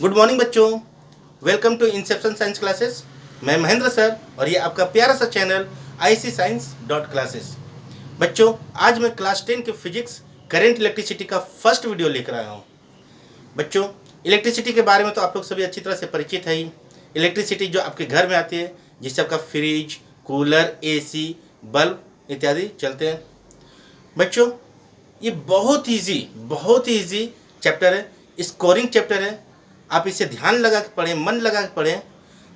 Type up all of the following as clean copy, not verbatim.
Good morning बच्चों, welcome to inception science classes. मैं Mahendra sir और ये आपका प्यारा सा channel IC science dot classes. बच्चों, आज मैं क्लास 10 के फिजिक्स करेंट इलेक्ट्रिसिटी का फर्स्ट वीडियो लेकर आया हूँ। बच्चों, इलेक्ट्रिसिटी के बारे में तो आप लोग सभी अच्छी तरह से परिचित है ही। इलेक्ट्रिसिटी जो आपके घर में आती है, जिससे आपका फ्रिज, कूलर, AC, बल्ब इत्यादि चलते हैं। बच्चों, ये बहुत ही ईजी चैप्टर है, स्कोरिंग चैप्टर है। आप इसे ध्यान लगा के पढ़ें, मन लगा के पढ़ें,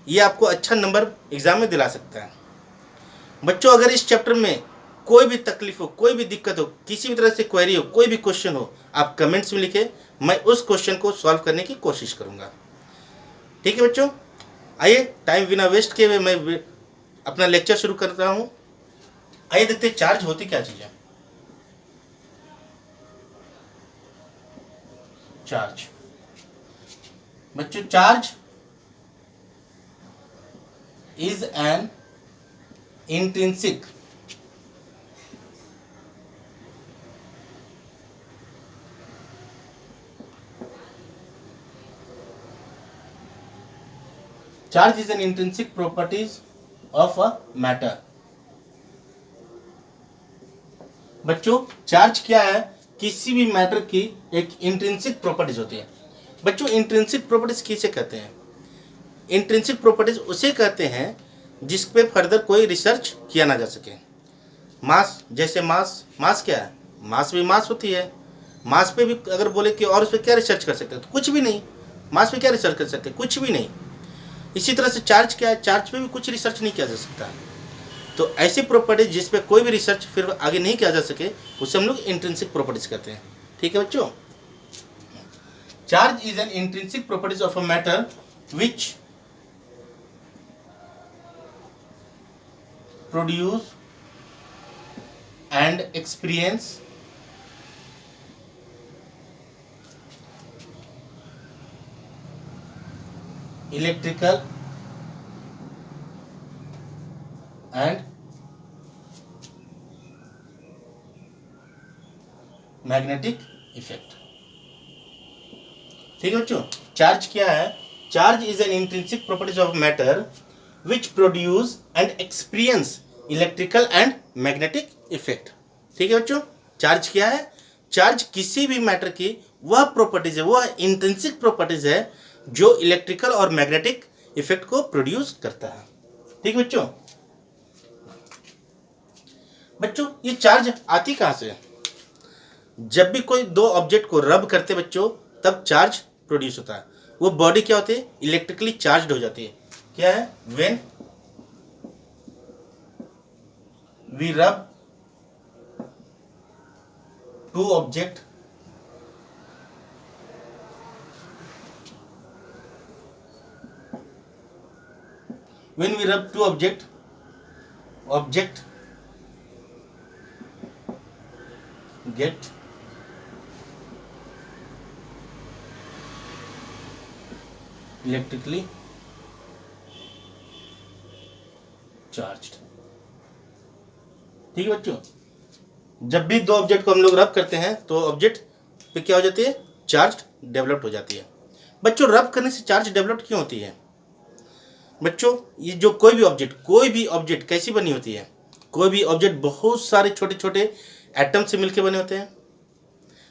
ये आपको अच्छा नंबर एग्जाम में दिला सकता है। बच्चों, अगर इस चैप्टर में कोई भी तकलीफ हो, कोई भी दिक्कत हो, किसी भी तरह से क्वेरी हो, कोई भी क्वेश्चन हो, आप कमेंट्स में लिखें, मैं उस क्वेश्चन को सॉल्व करने की कोशिश करूंगा। ठीक है बच्चों, आइए टाइम बिना वेस्ट किए हुए मैं अपना लेक्चर शुरू कर रहा हूँ। आइए देखते हैं चार्ज होती क्या चीज़ है। चार्ज बच्चों, charge is an intrinsic charge is an intrinsic properties of a matter। बच्चों, चार्ज क्या है? किसी भी मैटर की एक इंट्रिंसिक प्रॉपर्टीज होती है। बच्चों, इंट्रिंसिक प्रॉपर्टीज किसे कहते हैं? इंट्रिंसिक प्रॉपर्टीज उसे कहते हैं जिस पे फर्दर कोई रिसर्च किया ना जा सके। मास, जैसे मास क्या है? मास भी मास होती है। मास पे भी अगर बोले कि और उस पर क्या रिसर्च कर सकते हैं, तो कुछ भी नहीं। मास पे क्या रिसर्च कर सकते हैं? कुछ भी नहीं। इसी तरह से चार्ज क्या है? चार्ज पे भी कुछ रिसर्च नहीं किया जा सकता। तो ऐसी प्रॉपर्टीज जिस पे कोई भी रिसर्च फिर आगे नहीं किया जा सके, उसे हम लोग इंट्रिंसिक प्रॉपर्टीज कहते हैं। ठीक है बच्चों, charge is an intrinsic properties of a matter which produce and experience electrical and magnetic effect। ठीक है बच्चों, चार्ज क्या है? Charge is an intrinsic properties of matter which produce and experience electrical and magnetic effect. ठीक है बच्चों, charge क्या है? चार्ज किसी भी मैटर की वह प्रॉपर्टीज है, वह इंट्रिंसिक प्रॉपर्टीज है जो इलेक्ट्रिकल और मैग्नेटिक इफेक्ट को प्रोड्यूस करता है। ठीक है बच्चों, ये चार्ज आती कहाँ से? जब भी कोई दो ऑब्जेक्ट को रब करते बच्चों, तब चार्ज प्रोड्यूस होता है। वो बॉडी क्या होती है? इलेक्ट्रिकली चार्ज हो जाती है। क्या है? When we rub two object when we rub two object get electrically charged। ठीक है बच्चों, जब भी दो ऑब्जेक्ट को हम लोग रब करते हैं तो ऑब्जेक्ट पे क्या हो जाती है? चार्ज डेवलप हो जाती है। बच्चों, रब करने से चार्ज डेवलप क्यों होती है? बच्चों, ये जो कोई भी ऑब्जेक्ट कैसी बनी होती है? कोई भी ऑब्जेक्ट बहुत सारे छोटे छोटे एटम से मिलकर बने होते हैं।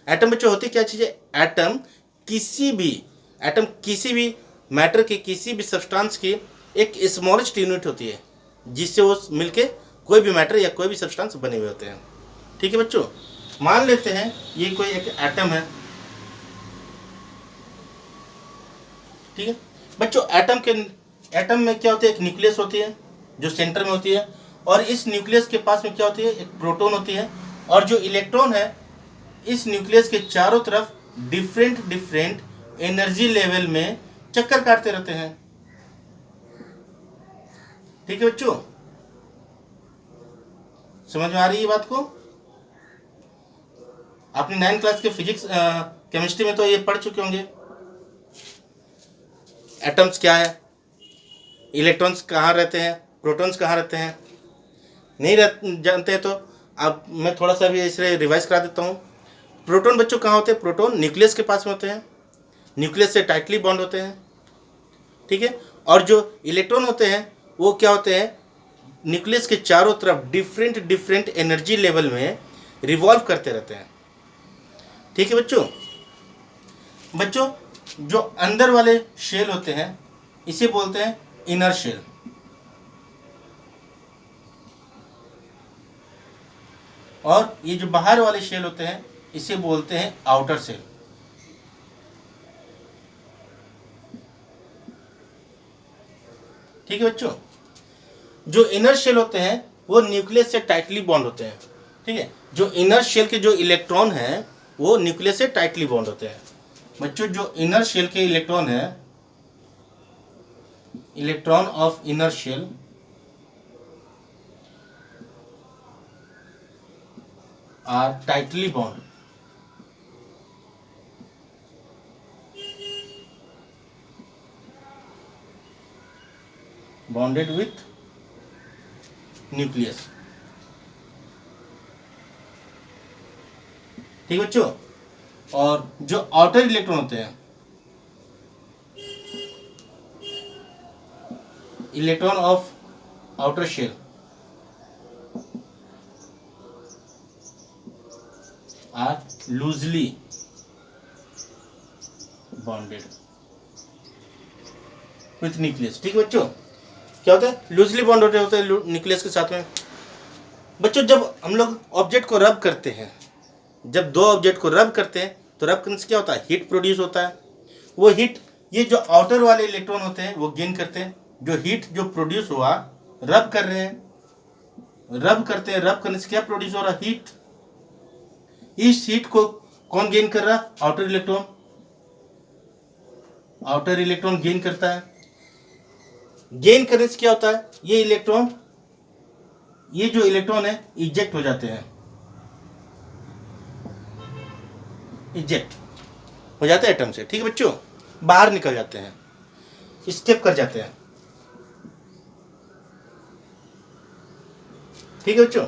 एटम बच्चों होती क्या चीज़ है? एटम किसी भी मैटर की, किसी भी सब्सटेंस की एक स्मॉलेस्ट यूनिट होती है, जिससे वो मिलके कोई भी मैटर या कोई भी सब्सटेंस बने हुए होते हैं। ठीक है बच्चों, मान लेते हैं ये कोई एक एटम है। ठीक है बच्चों, एटम में क्या होती है? एक न्यूक्लियस होती है जो सेंटर में होती है, और इस न्यूक्लियस के पास में क्या होती है? एक प्रोटॉन होती है, और जो इलेक्ट्रॉन है इस न्यूक्लियस के चारों तरफ डिफरेंट एनर्जी लेवल में चक्कर काटते रहते हैं। ठीक है बच्चों, समझ में आ रही है बात को? आपने 9th क्लास के फिजिक्स केमिस्ट्री में तो ये पढ़ चुके होंगे। एटम्स क्या है, इलेक्ट्रॉन्स कहाँ रहते हैं, प्रोटॉन्स कहाँ रहते हैं, नहीं जानते हैं तो अब मैं थोड़ा सा भी इसे रिवाइज करा देता हूँ। प्रोटॉन बच्चों कहाँ होते हैं? प्रोटॉन न्यूक्लियस के पास में होते हैं। न्यूक्लियस से टाइटली बॉन्ड होते हैं, ठीक है। और जो इलेक्ट्रॉन होते हैं वो क्या होते हैं, न्यूक्लियस के चारों तरफ डिफरेंट डिफरेंट एनर्जी लेवल में रिवॉल्व करते रहते हैं, ठीक है बच्चों। बच्चों जो अंदर वाले शेल होते हैं इसे बोलते हैं इनर शेल, और ये जो बाहर वाले शेल होते हैं इसे बोलते हैं आउटर शेल, ठीक है बच्चों। जो इनर शेल होते हैं वो न्यूक्लियस से टाइटली बॉन्ड होते हैं, ठीक है। जो इनर शेल के जो इलेक्ट्रॉन हैं वो न्यूक्लियस से टाइटली बॉन्ड होते हैं। बच्चों जो इनर शेल के इलेक्ट्रॉन है, electron of inner shell are tightly bond, bonded with nucleus, ठीक है बच्चों। और जो आउटर इलेक्ट्रॉन होते हैं, electron of outer shell are loosely bonded with nucleus, ठीक है बच्चों। क्या होता है, लूजली बॉन्ड होते हैं न्यूक्लियस के साथ में। बच्चों जब हम लोग ऑब्जेक्ट को रब करते हैं, जब दो ऑब्जेक्ट को रब करते हैं तो रब करने से क्या होता है, हीट प्रोड्यूस होता है। वो हीट ये जो आउटर वाले इलेक्ट्रॉन होते हैं वो गेन करते हैं। जो हीट जो प्रोड्यूस हुआ, रब कर रहे हैं, रब करते हैं, रब करने से क्या प्रोड्यूस हो रहा है, हीट। इस हीट को कौन गेन कर रहा है, outer electron, outer electron gain करता है। गेन करने से क्या होता है, ये इलेक्ट्रॉन, ये जो इलेक्ट्रॉन है इजेक्ट हो जाते हैं, इजेक्ट हो जाते हैं एटम से, ठीक है बच्चों, बाहर निकल जाते हैं, स्केप कर जाते हैं, ठीक है बच्चों।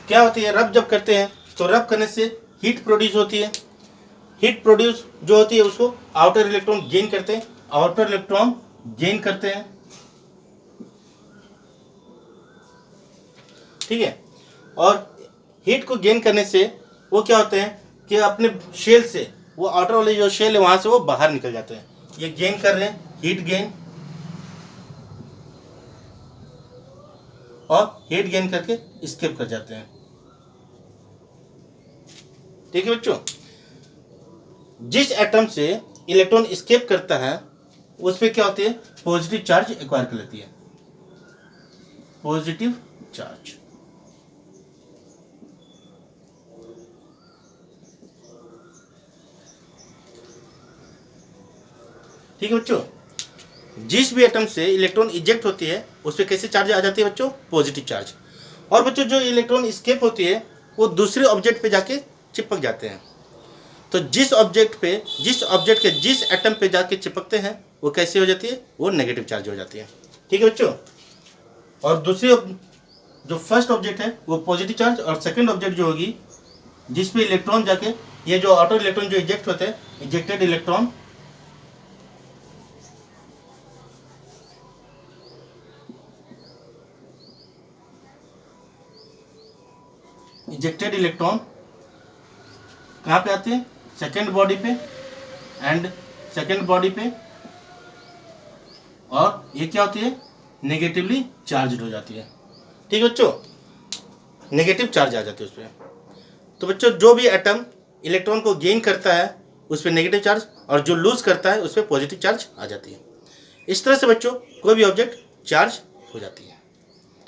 क्या होती है, रब जब करते हैं तो रब करने से हीट प्रोड्यूस होती है। हीट प्रोड्यूस जो होती है उसको आउटर इलेक्ट्रॉन गेन करते हैं, आउटर इलेक्ट्रॉन गेन करते हैं, ठीक है। और हीट को गेन करने से वो क्या होते हैं कि अपने शेल से, वो आउटर वाले जो शेल है वहां से वो बाहर निकल जाते हैं। ये गेन कर रहे हैं, हीट गेन, और हीट गेन करके स्केप कर जाते हैं, ठीक है बच्चों। जिस एटम से इलेक्ट्रॉन स्केप करता है उसमें क्या होती है, पॉजिटिव चार्ज एक्वायर कर लेती है, पॉजिटिव चार्ज, ठीक है बच्चों। जिस भी एटम से इलेक्ट्रॉन इजेक्ट होती है उस पर कैसे चार्ज आ जाती है बच्चों, पॉजिटिव चार्ज। और बच्चों जो इलेक्ट्रॉन स्केप होती है वो दूसरे ऑब्जेक्ट पे जाके चिपक जाते हैं। तो जिस ऑब्जेक्ट के जिस एटम पे जाके चिपकते हैं वो कैसे हो जाती है, वो नेगेटिव चार्ज हो जाती है, ठीक है बच्चों। और दूसरी जो फर्स्ट ऑब्जेक्ट है वो पॉजिटिव चार्ज, और सेकंड ऑब्जेक्ट जो होगी जिस पे इलेक्ट्रॉन जाके, ये जो आउटर इलेक्ट्रॉन जो इजेक्ट होते हैं, इजेक्टेड इलेक्ट्रॉन, इजेक्टेड इलेक्ट्रॉन कहाँ पे आते हैं, सेकेंड बॉडी पे एंड सेकेंड बॉडी पे, और ये क्या होती है, नेगेटिवली चार्ज हो जाती है, ठीक है बच्चों, नेगेटिव चार्ज आ जाती है उस पर। तो बच्चों जो भी एटम इलेक्ट्रॉन को गेन करता है उस पर नेगेटिव चार्ज, और जो लूज करता है उस पर पॉजिटिव चार्ज आ जाती है। इस तरह से बच्चों कोई भी ऑब्जेक्ट चार्ज हो जाती है,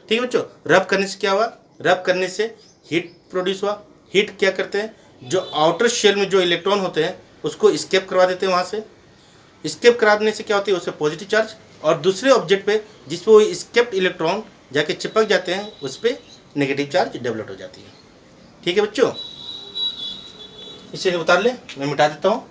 ठीक है बच्चों। रब करने से क्या हुआ, रब करने से हीट प्रोड्यूस हुआ। हीट क्या करते हैं, जो आउटर शेल में जो इलेक्ट्रॉन होते हैं उसको स्केप करवा देते हैं, वहाँ से स्केप कराने से क्या होती है, उससे पॉजिटिव चार्ज, और दूसरे ऑब्जेक्ट पे जिस पे वो स्केप्ड इलेक्ट्रॉन जाके चिपक जाते हैं उस पर नेगेटिव चार्ज डेवलप हो जाती है, ठीक है बच्चों। इसे उतार ले, मैं मिटा देता हूँ।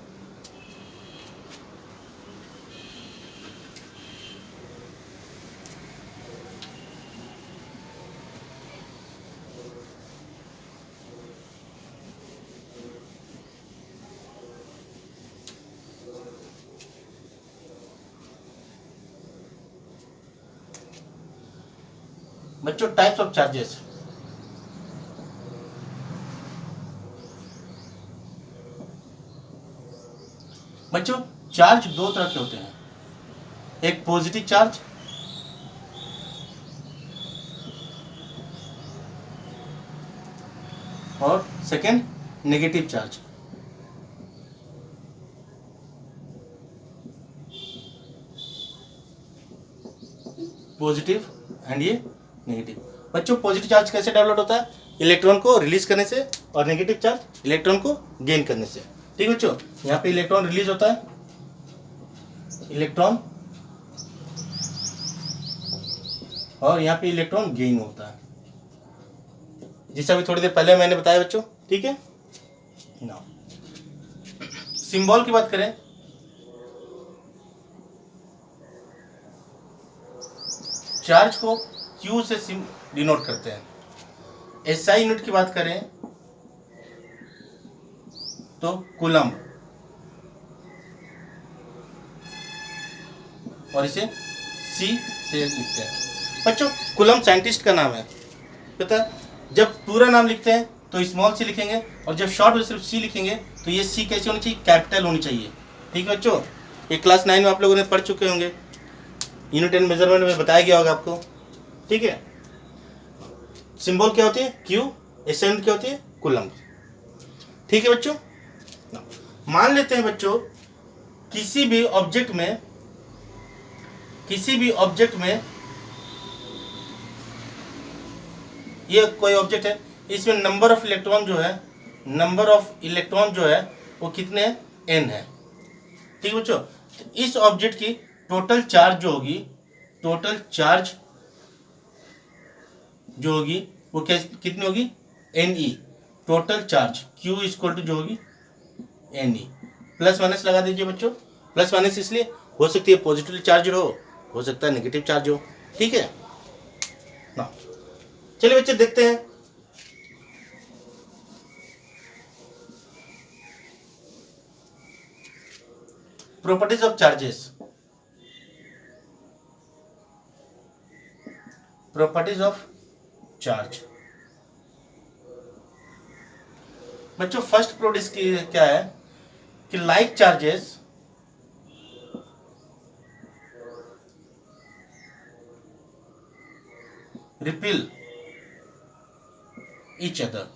बच्चों टाइप्स ऑफ चार्जेस। बच्चों चार्ज दो तरह के होते हैं, एक पॉजिटिव चार्ज और second negative charge. Positive and ये नेगेटिव। बच्चों पॉजिटिव चार्ज कैसे डेवलप होता है? इलेक्ट्रॉन को रिलीज करने से, और नेगेटिव चार्ज इलेक्ट्रॉन को गेन करने से। ठीक है बच्चों, यहाँ पे इलेक्ट्रॉन रिलीज होता है, इलेक्ट्रॉन, और यहाँ पे इलेक्ट्रॉन गेन होता है, जिसे अभी थोड़ी देर पहले मैंने बताया बच्चों। ठीक है ना। सिंबल की बात करें, चार्ज को Q से डिनोट करते हैं। SI यूनिट की बात करें तो कूलम, और इसे C से लिखते हैं। बच्चों कूलम साइंटिस्ट का नाम है, पता है? जब पूरा नाम लिखते हैं तो स्मॉल सी लिखेंगे, और जब शॉर्ट में सिर्फ C लिखेंगे तो ये C कैसी होनी चाहिए? कैपिटल होनी चाहिए। ठीक है बच्चों, ये क्लास 9 में आप लोगों ने पढ़ चुके होंगे, यूनिट एंड मेजरमेंट में बताया गया होगा आपको। ठीक है, सिंबल क्या होती है? Q, SI यूनिट क्या होती है? कूलम। ठीक है बच्चों, मान लेते हैं बच्चों किसी भी ऑब्जेक्ट में ये कोई ऑब्जेक्ट है, इसमें नंबर ऑफ इलेक्ट्रॉन जो है वो कितने हैं? n है। ठीक है बच्चों, तो इस ऑब्जेक्ट की टोटल चार्ज जो होगी वो कितनी होगी? Ne। Total charge Q equal to जो होगी Ne। प्लस माइनस लगा दीजिए बच्चों, प्लस माइनस इसलिए हो सकती है पॉजिटिव चार्ज हो सकता है नेगेटिव चार्ज हो। ठीक है ना। चलिए बच्चे देखते हैं, properties of charges. Properties of charge. बच्चों फर्स्ट प्रॉपर्टी की क्या है कि like charges repel each other.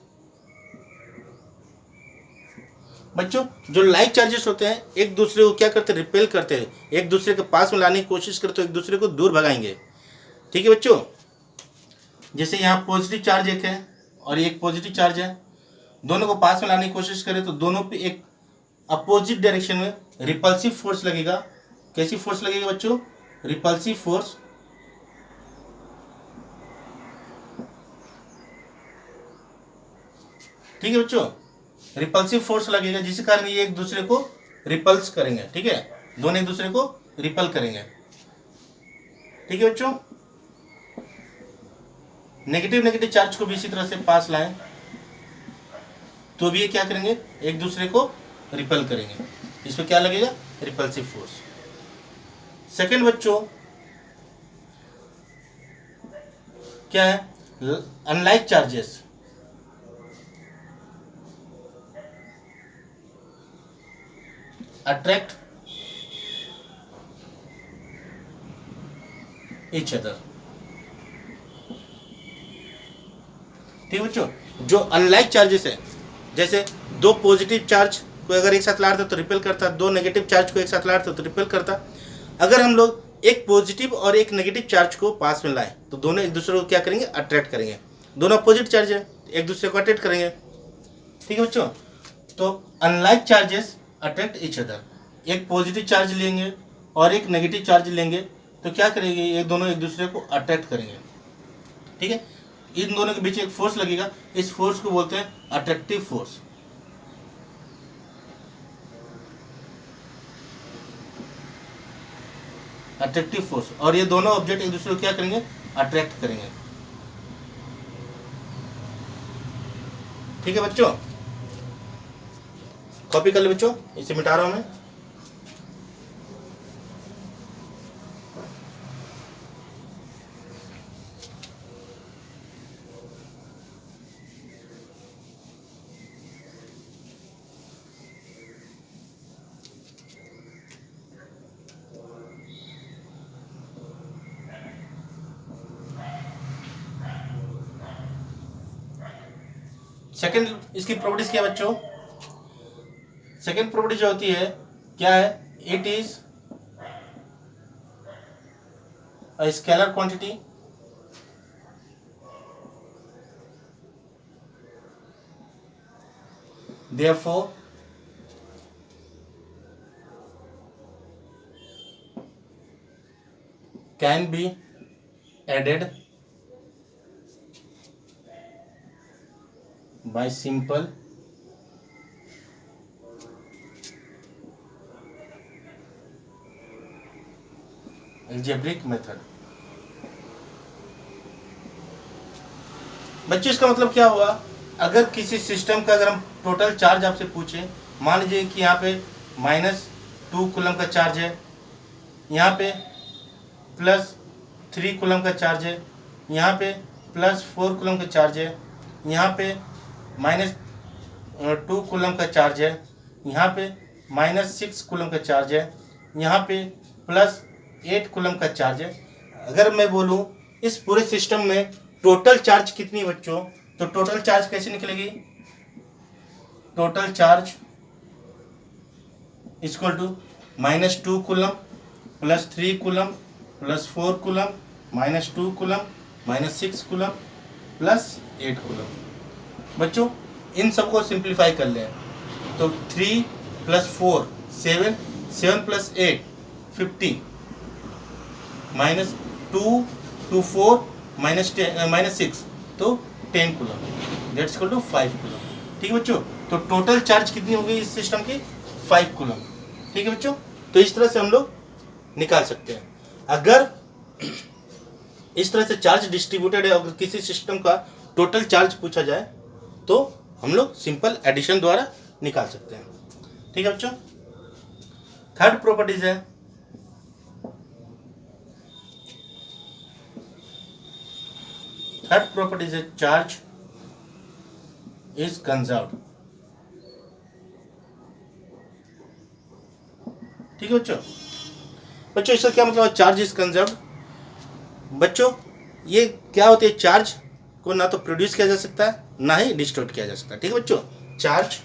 बच्चों जो लाइक चार्जेस होते हैं एक दूसरे को क्या करते हैं? रिपेल करते हैं, एक दूसरे के पास में लाने की कोशिश करते हैं, एक दूसरे को दूर भगाएंगे। ठीक है बच्चों, जैसे यहाँ पॉजिटिव चार्ज एक है और एक पॉजिटिव चार्ज है, दोनों को पास में लाने की कोशिश करें तो दोनों पे एक अपोजिट डायरेक्शन में रिपल्सिव फोर्स लगेगा। कैसी फोर्स लगेगा बच्चों? Repulsive force. ठीक है बच्चों, रिपल्सिव फोर्स लगेगा, जिसके कारण ये एक दूसरे को रिपल्स करेंगे। ठीक है, दोनों एक दूसरे को रिपल करेंगे। ठीक है बच्चों, नेगेटिव चार्ज को भी इसी तरह से पास लाएं तो भी ये क्या करेंगे? एक दूसरे को रिपल करेंगे। इसमें क्या लगेगा? Repulsive force. सेकंड बच्चों क्या है? Unlike charges attract each other. ठीक है बच्चों, जो अनलाइक चार्जेस है, जैसे दो पॉजिटिव चार्ज को अगर एक साथ लाते तो रिपेल करता, दो नेगेटिव चार्ज को एक साथ लाते तो रिपेल करता। अगर हम लोग एक पॉजिटिव और एक नेगेटिव चार्ज को पास में लाएं तो दोनों एक दूसरे को क्या करेंगे? अट्रैक्ट करेंगे। दोनों अपोजिट चार्ज है, एक दूसरे को अट्रैक्ट करेंगे। ठीक है बच्चों, तो unlike charges attract each other. एक पॉजिटिव चार्ज लेंगे और एक नेगेटिव चार्ज लेंगे तो क्या करेंगे? ये दोनों एक दूसरे को अट्रैक्ट करेंगे। ठीक है, इन दोनों के बीच एक फोर्स लगेगा, इस फोर्स को बोलते हैं अट्रैक्टिव फोर्स। अट्रैक्टिव फोर्स, और ये दोनों ऑब्जेक्ट एक दूसरे को क्या करेंगे? अट्रैक्ट करेंगे। ठीक है बच्चों, कॉपी कर ले बच्चों, इसे मिटा रहा हूं मैं। सेकंड इसकी प्रॉपर्टीज क्या है बच्चों? सेकंड प्रॉपर्टी जो होती है क्या है? It is a scalar quantity therefore can be added by simple algebraic method। बच्चों इसका मतलब क्या हुआ? अगर किसी सिस्टम का अगर हम टोटल चार्ज आपसे पूछें, मान लीजिए कि यहाँ पे -2 कूलम का चार्ज है, यहाँ पे +3 कूलम का चार्ज है, यहाँ पे +4 कूलम का चार्ज है, यहाँ पे -2 कूलम का चार्ज है, यहाँ पे -6 कूलम का चार्ज है, यहाँ पे +8 कूलम का चार्ज है। अगर मैं बोलूँ इस पूरे सिस्टम में टोटल चार्ज कितनी बच्चों, तो टोटल चार्ज कैसे निकलेगी? Total charge equal to -2 coulomb +3 coulomb +4 coulomb -2 coulomb -6 coulomb +8 coulomb. बच्चों इन सबको सिंप्लीफाई कर लें तो 3 + 4 7 7 + 8 50 -2 2 4 -6 तो 10 coulomb that's equal to 5 coulomb. ठीक है बच्चों, तो टोटल चार्ज कितनी होगी इस सिस्टम की? 5 कूलम। ठीक है बच्चों, तो इस तरह से हम लोग निकाल सकते हैं। अगर इस तरह से चार्ज डिस्ट्रीब्यूटेड है, अगर किसी सिस्टम का टोटल चार्ज पूछा जाए तो हम लोग सिंपल एडिशन द्वारा निकाल सकते हैं। ठीक है बच्चों, थर्ड प्रॉपर्टीज है चार्ज इज कंजर्व्ड। ठीक है बच्चों इसका क्या मतलब है चार्ज इज कंजर्व्ड? बच्चों ये क्या होती है? चार्ज को ना तो प्रोड्यूस किया जा सकता है ना ही डिस्ट्रॉय किया जा सकता है। ठीक है बच्चों, charge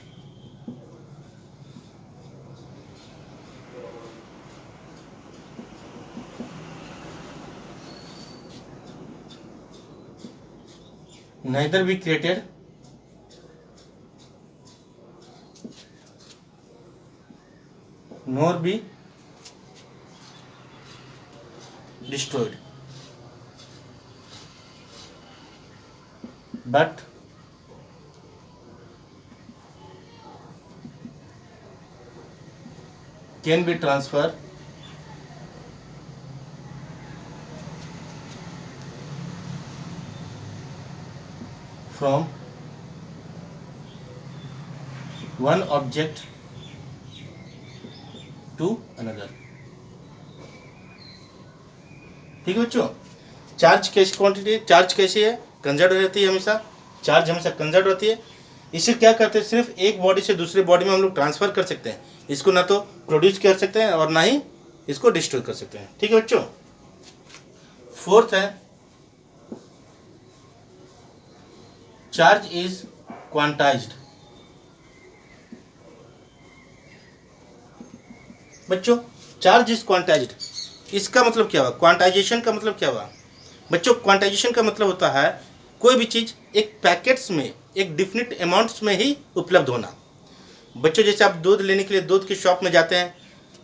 neither be created nor be destroyed but can be transferred from one object to another। ठीक है बच्चों, चार्ज कैसी क्वांटिटी, चार्ज कैसी है? कंजर्व रहती है हमेशा, चार्ज हमेशा कंजर्व रहती है। इसे क्या करते हैं? सिर्फ एक बॉडी से दूसरे बॉडी में हम लोग ट्रांसफर कर सकते हैं। इसको ना तो प्रोड्यूस कर सकते हैं और ना ही इसको डिस्ट्रॉय कर सकते हैं। ठीक है बच्चों, फोर्थ है चार्ज इज क्वांटाइज्ड। बच्चों चार्ज इज क्वांटाइज्ड, इसका मतलब क्या हुआ? क्वांटाइजेशन का मतलब क्या हुआ? बच्चों क्वांटाइजेशन का मतलब होता है कोई भी चीज़ एक पैकेट्स में, एक डिफिनिट अमाउंट्स में ही उपलब्ध होना। बच्चों जैसे आप दूध लेने के लिए दूध की शॉप में जाते हैं,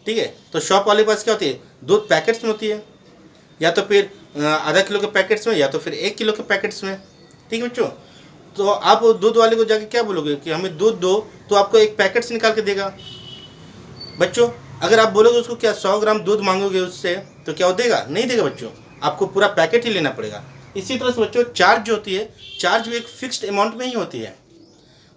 ठीक है, तो शॉप वाले पास क्या होती है? दूध पैकेट्स में होती है, या तो फिर आधा किलो के पैकेट्स में, या तो फिर 1 किलो के पैकेट्स में। ठीक है बच्चों, तो आप दूध वाले को जाके क्या बोलोगे कि हमें दूध दो, तो आपको एक पैकेट से निकाल के देगा। बच्चों अगर आप बोलोगे उसको क्या 100 ग्राम दूध मांगोगे उससे, तो क्या वो देगा? नहीं देगा बच्चों, आपको पूरा पैकेट ही लेना पड़ेगा। इसी तरह से बच्चों चार्ज जो होती है, चार्ज भी एक फिक्स्ड अमाउंट में ही होती है।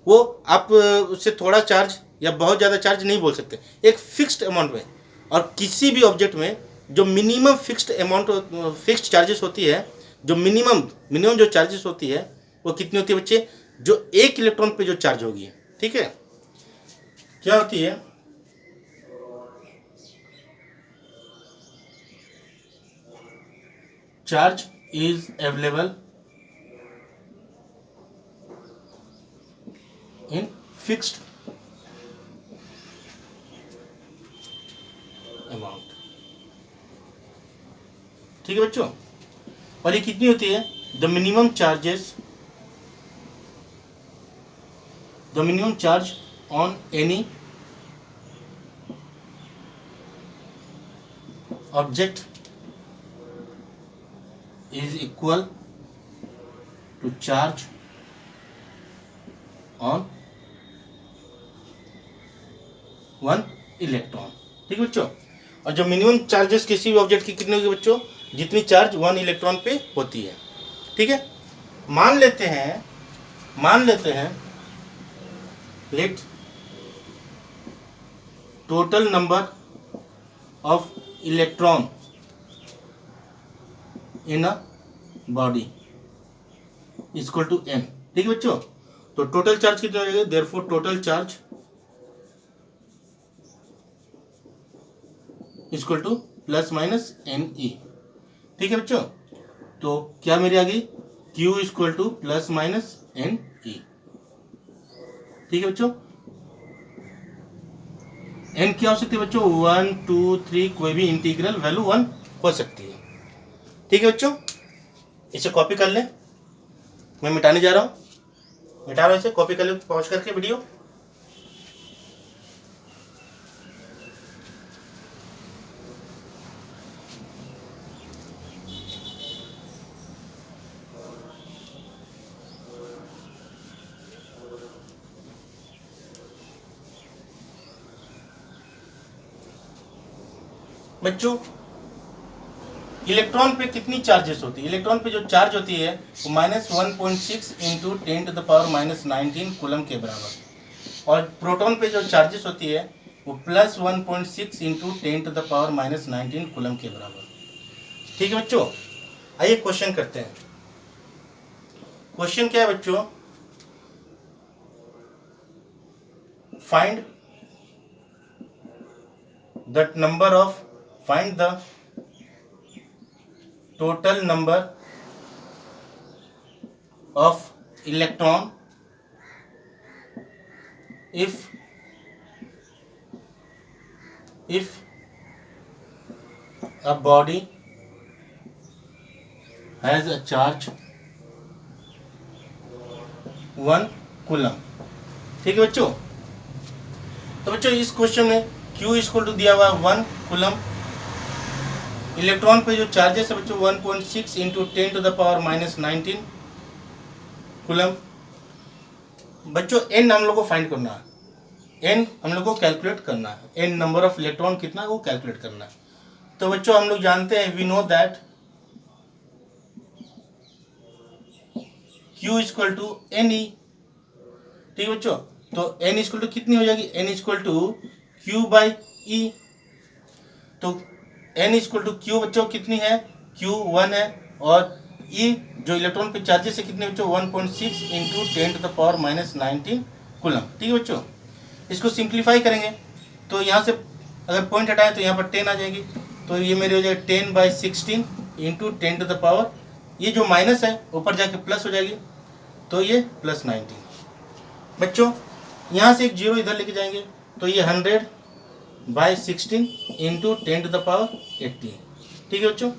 वो आप उससे थोड़ा चार्ज या बहुत ज़्यादा चार्ज नहीं बोल सकते, एक फिक्स्ड अमाउंट में। और किसी भी ऑब्जेक्ट में जो minimum fixed amount, fixed charges होती है, जो मिनिमम जो चार्जेस होती है वो कितनी होती है बच्चे? जो 1 इलेक्ट्रॉन पे जो चार्ज होगी। ठीक है, क्या होती है? Charge is available in fixed amount. ठीक है बच्चों, और ये कितनी होती है? The minimum charge on any object is equal to charge on 1 electron. ठीक है बच्चों, और जो मिनिमम चार्जेस किसी भी ऑब्जेक्ट की कितनी होगी बच्चों? जितनी चार्ज 1 इलेक्ट्रॉन पे होती है। ठीक है, मान लेते हैं let total number of electron in a body equal to n। ठीक है बच्चों, तो टोटल चार्ज कितना हो जाएगा? Therefore total charge equal two plus minus NE। ठीक है बच्चों, तो क्या मेरी आ गई? Q equal two plus minus NE। ठीक है बच्चों, n क्या हो सकती है बच्चों? 1 2 3, कोई भी इंटीग्रल वैल्यू 1 हो सकती है। ठीक है बच्चों, इसे कॉपी कर लें, मैं मिटाने जा रहा हूँ, मिटा रहा हूँ इसे, कॉपी कर लें पॉज करके वीडियो। बच्चों, इलेक्ट्रॉन पे कितनी चार्जेस होती है? इलेक्ट्रॉन पे जो चार्ज होती है वो -1.6 इंटू 10⁻⁹ कूलम के बराबर, और प्रोटॉन पे जो चार्जेस होती है वो +1.6 इंटू 10⁻⁹ कूलम के बराबर। ठीक है बच्चों, आइए क्वेश्चन करते हैं। क्वेश्चन क्या है बच्चों? Find the total number of electron if a body has a charge 1 coulomb. ठीक है बच्चों, तो बच्चों इस क्वेश्चन में Q इक्वल टू दिया हुआ है 1 कूलम, इलेक्ट्रॉन पे जो चार्जेस है बच्चों 1.6 इंटू 10⁻⁹ कूलम। बच्चों n हम लोग को फाइंड करना है, n हम लोग को कैलकुलेट करना है, n नंबर ऑफ इलेक्ट्रॉन कितना है वो कैलकुलेट करना है। तो बच्चों हम लोग जानते हैं, we know that Q equal to NE। ठीक है बच्चों, तो n इक्वल टू कितनी हो जाएगी? n equal to Q/E। तो n इक्वल टू Q बच्चों कितनी है? Q 1 है, और E जो इलेक्ट्रॉन पे चार्जेस है कितने बच्चों? 1.6 इंटू 10⁻⁹ कूलम। ठीक है बच्चों, इसको सिंप्लीफाई करेंगे तो यहाँ से अगर पॉइंट हटाएं तो यहाँ पर 10 आ जाएगी, तो ये मेरी हो जाएगी 10/16 इंटू 10⁻, ये जो माइनस है ऊपर जाके प्लस हो जाएगी, तो ये +19। बच्चों यहाँ से एक जीरो इधर लेके जाएंगे तो ये 100/16 इंटू 10⁻18। ठीक है बच्चों,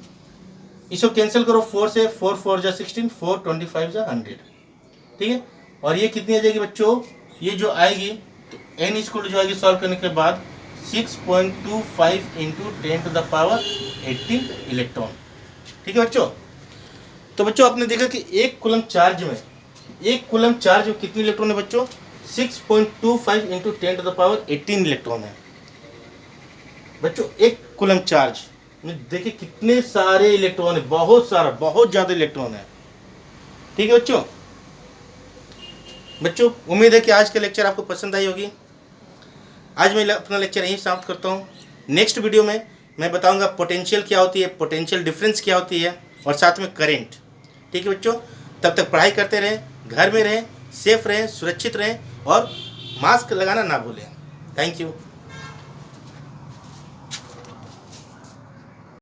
इसको कैंसिल करो 4 से, 4 4 जा 16, 4 25 जा 100। ठीक है, और ये कितनी आ जाएगी बच्चों? ये जो आएगी तो n इक्वल जो आएगी सॉल्व करने के बाद 6.25 इंटू 10⁻18 इलेक्ट्रॉन। ठीक है बच्चों, तो बच्चों आपने देखा कि एक कूलम चार्ज में कितने इलेक्ट्रॉन है बच्चों? 6.25 इंटू 10⁻18 इलेक्ट्रॉन है। बच्चों एक कूलम चार्ज में देखिए कितने सारे इलेक्ट्रॉन है, बहुत ज़्यादा इलेक्ट्रॉन है। ठीक है बच्चों, उम्मीद है कि आज का लेक्चर आपको पसंद आई होगी। आज मैं अपना लेक्चर यहीं समाप्त करता हूँ। नेक्स्ट वीडियो में मैं बताऊंगा पोटेंशियल क्या होती है, पोटेंशियल डिफरेंस क्या होती है, और साथ में करंट। ठीक है बच्चों, तब तक पढ़ाई करते रहें, घर में रहें, सेफ रहें, सुरक्षित रहें, और मास्क लगाना ना भूलें। Thank you.